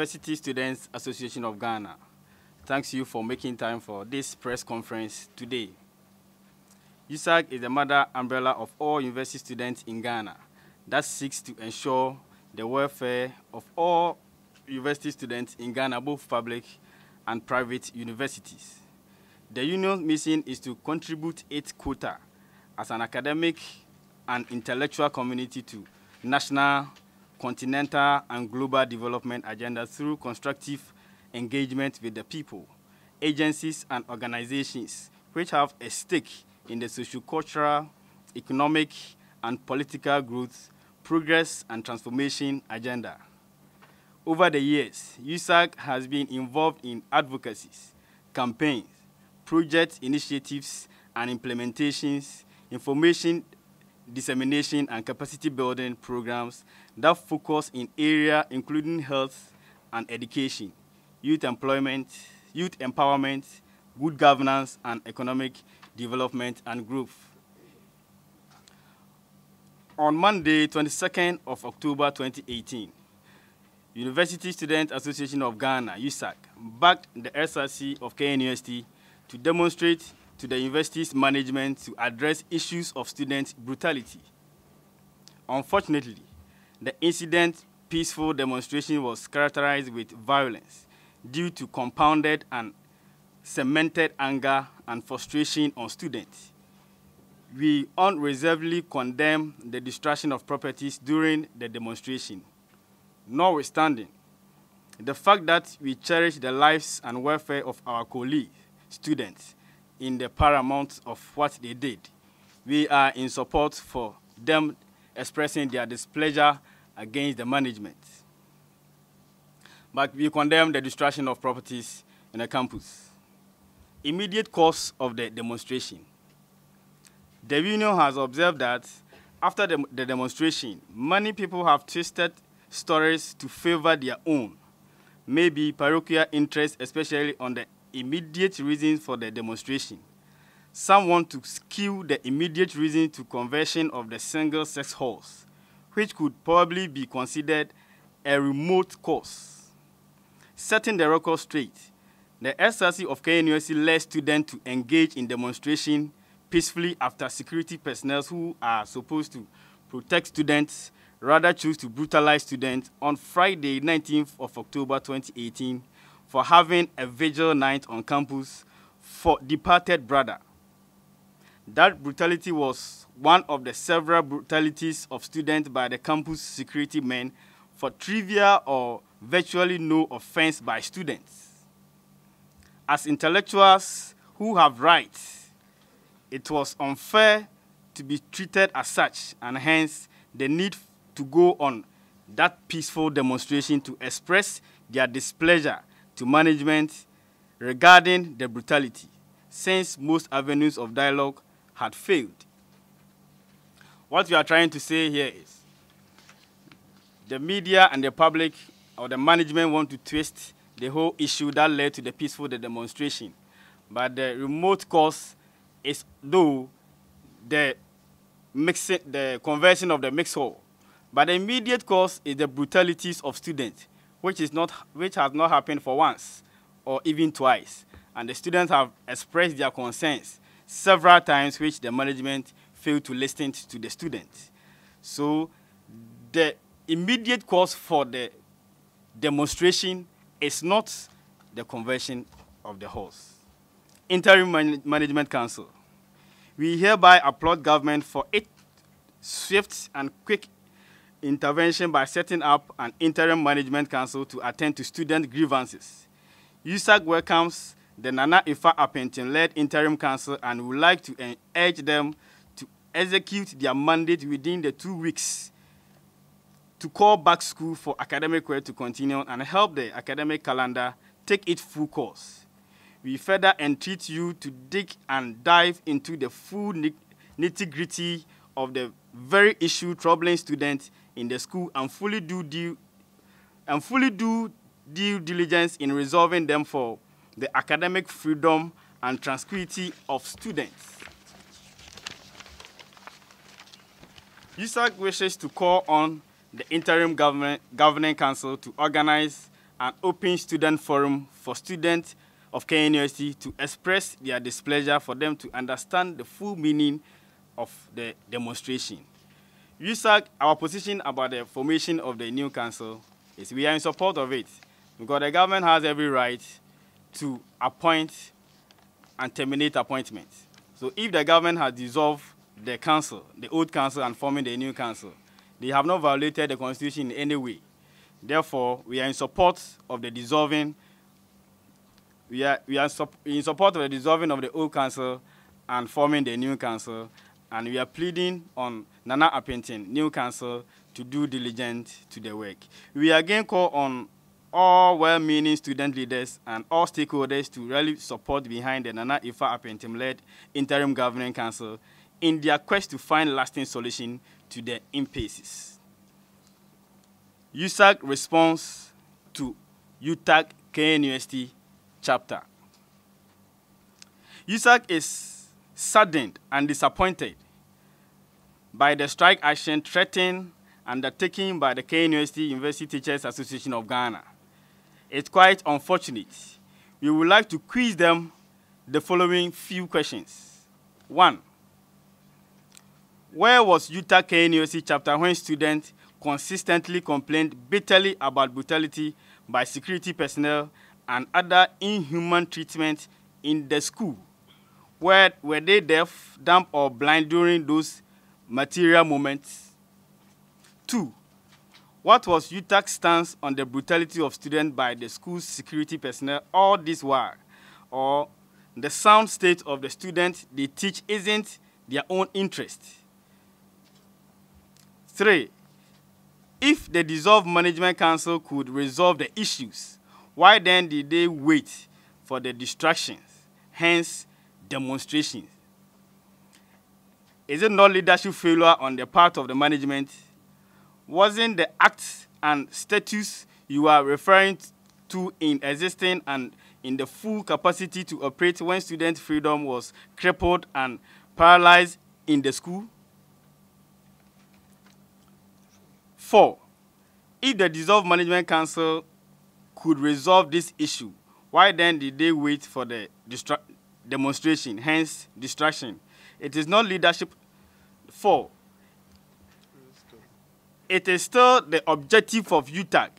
University Students Association of Ghana thanks you for making time for this press conference today. USAG is the mother umbrella of all university students in Ghana that seeks to ensure the welfare of all university students in Ghana, both public and private universities. The union's mission is to contribute its quota as an academic and intellectual community to national, continental, and global development agenda through constructive engagement with the people, agencies, and organizations which have a stake in the socio-cultural, economic, and political growth, progress, and transformation agenda. Over the years, USAG has been involved in advocacies, campaigns, project initiatives, and implementations, information dissemination, and capacity building programs that focus in areas including health and education, youth employment, youth empowerment, good governance, and economic development and growth. On Monday, 22nd of October 2018, University Students Association of Ghana, USAG, backed the SRC of KNUST to demonstrate to the university's management to address issues of student brutality. Unfortunately, the incident peaceful demonstration was characterized with violence due to compounded and cemented anger and frustration on students. We unreservedly condemn the destruction of properties during the demonstration. Notwithstanding, the fact that we cherish the lives and welfare of our colleagues, students, in the paramount of what they did, we are in support for them expressing their displeasure against the management. But we condemn the destruction of properties in the campus. Immediate cause of the demonstration. The union has observed that after the demonstration, many people have twisted stories to favor their own, maybe parochial interests, especially on the immediate reasons for the demonstration. Some want to skew the immediate reason to conversion of the single-sex halls, which could probably be considered a remote cause. Setting the record straight, the SRC of KNUST led students to engage in demonstration peacefully after security personnel who are supposed to protect students rather choose to brutalize students on Friday, 19th of October 2018, for having a vigil night on campus for departed brother. That brutality was one of the several brutalities of students by the campus security men for trivial or virtually no offense by students. As intellectuals who have rights, it was unfair to be treated as such, and hence the need to go on that peaceful demonstration to express their displeasure to management regarding the brutality, since most avenues of dialogue had failed. What we are trying to say here is the media and the public or the management want to twist the whole issue that led to the peaceful demonstration. But the remote cause is, though, the conversion of the mixed hall. But the immediate cause is the brutalities of students, which has not happened for once or even twice. And the students have expressed their concerns several times, which the management failed to listen to the students. So the immediate cause for the demonstration is not the conversion of the halls. Interim Management Council. We hereby applaud government for its swift and quick intervention by setting up an interim management council to attend to student grievances. USAG welcomes the Nana Ifa Apentin-led interim council and would like to urge them to execute their mandate within the 2 weeks to call back school for academic work to continue and help the academic calendar take its full course. We further entreat you to dig and dive into the full nitty-gritty of the very issue troubling students in the school and fully do due diligence in resolving them for the academic freedom and tranquility of students. USAG wishes to call on the interim governing council to organize an open student forum for students of KNUST to express their displeasure for them to understand the full meaning of the demonstration. USAC, our position about the formation of the new council is we are in support of it because the government has every right to appoint and terminate appointments. So if the government has dissolved the council, the old council, and forming the new council, they have not violated the constitution in any way. Therefore, we are in support of the dissolving. We are in support of the dissolving of the old council and forming the new council, and we are pleading on Nana Appiah, new council, to do diligent to the work. We again call on all well-meaning student leaders and all stakeholders to really support behind the Nana Appiah-led interim governing council in their quest to find lasting solution to the impasses. USAC response to UTAG KNUST chapter. USAC is saddened and disappointed by the strike action threatened and undertaken by the KNUST University Teachers Association of Ghana. It's quite unfortunate. We would like to quiz them the following few questions. 1. Where was UTAG KNUST chapter when students consistently complained bitterly about brutality by security personnel and other inhuman treatment in the school? Were they deaf, dumb, or blind during those material moments? 2. What was UTAC's stance on the brutality of students by the school's security personnel all this while? Or the sound state of the students they teach isn't their own interest? 3. If the dissolved management council could resolve the issues, why then did they wait for the distractions, hence demonstrations? Is it not leadership failure on the part of the management? Wasn't the acts and status you are referring to in existing and in the full capacity to operate when student freedom was crippled and paralyzed in the school? 4. If the dissolved management council could resolve this issue, why then did they wait for the demonstration, hence distraction? It is not leadership. 4. It is still the objective of UTAG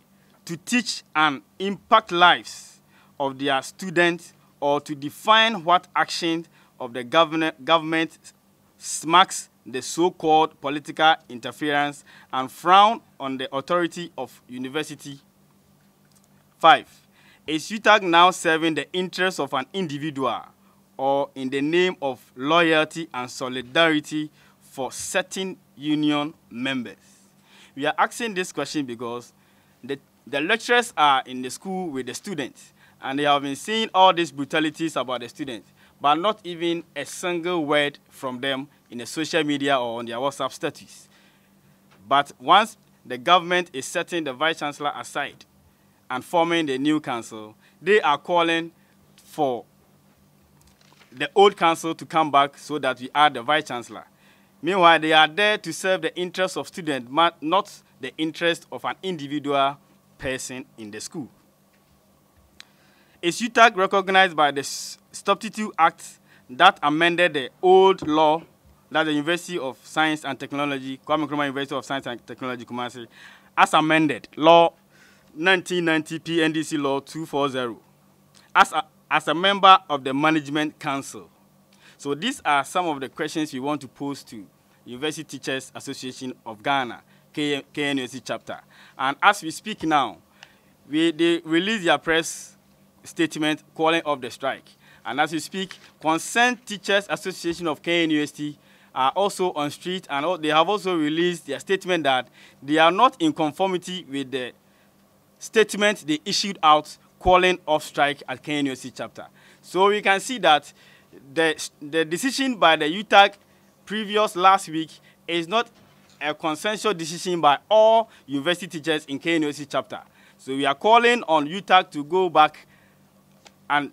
to teach and impact lives of their students or to define what action of the government smacks the so-called political interference and frown on the authority of university. 5. Is UTAG now serving the interests of an individual or in the name of loyalty and solidarity for certain union members? We are asking this question because the lecturers are in the school with the students, and they have been seeing all these brutalities about the students, but not even a single word from them in the social media or on their WhatsApp status. But once the government is setting the vice-chancellor aside and forming the new council, they are calling for the old council to come back so that we add the vice-chancellor. Meanwhile, they are there to serve the interests of students, not the interest of an individual person in the school. Is UTAG recognized by the Substitute Act that amended the old law that the University of Science and Technology, Kwame Nkrumah University of Science and Technology, Kumasi, as amended, Law 1990 PNDC Law 240, as a member of the Management Council? So these are some of the questions we want to pose to University Teachers Association of Ghana, KNUST chapter. And as we speak now, they release their press statement calling off the strike. And as we speak, Concerned Teachers Association of KNUST are also on street, and they have also released their statement that they are not in conformity with the statement they issued out calling off strike at KNUST chapter. So we can see that the decision by the UTAG previous last week is not a consensual decision by all university teachers in KNUST chapter. So we are calling on UTAG to go back and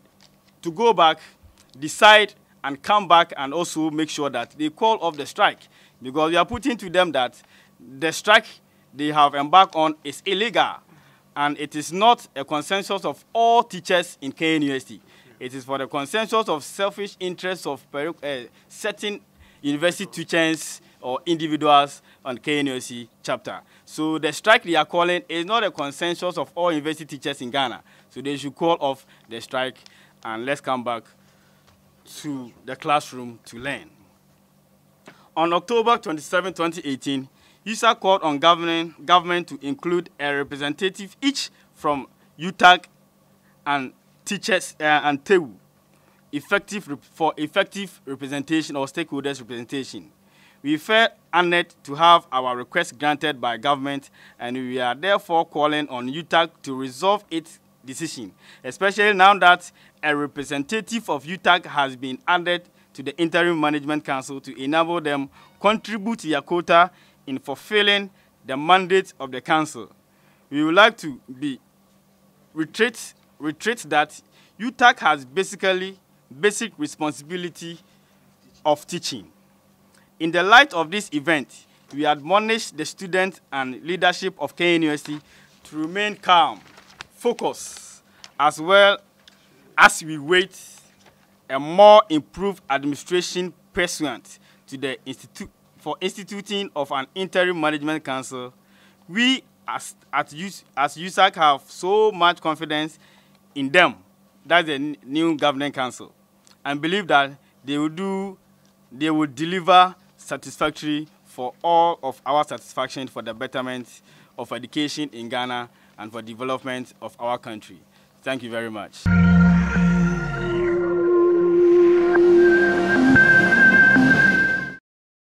decide and come back and also make sure that they call off the strike, because we are putting to them that the strike they have embarked on is illegal. And it is not a consensus of all teachers in KNUST. It is for the consensus of selfish interests of certain university teachers or individuals on KNUST chapter. So the strike they are calling is not a consensus of all university teachers in Ghana. So they should call off the strike, and let's come back to the classroom to learn. On October 27, 2018, USAC called on government to include a representative each from UTAG and teachers and TEU for effective representation or stakeholders representation. We felt honored to have our request granted by government, and we are therefore calling on UTAG to resolve its decision, especially now that a representative of UTAG has been added to the Interim Management Council to enable them contribute to their quota in fulfilling the mandate of the council. We would like to reiterate that UTAG has basic responsibility of teaching. In the light of this event, we admonish the students and leadership of KNUST to remain calm, focused, as well as we wait a more improved administration pursuant to the instituting of an interim management council. We as USAC have so much confidence in them, that's the new governing council, and believe that they will deliver satisfactory for all of our satisfaction for the betterment of education in Ghana and for development of our country. Thank you very much.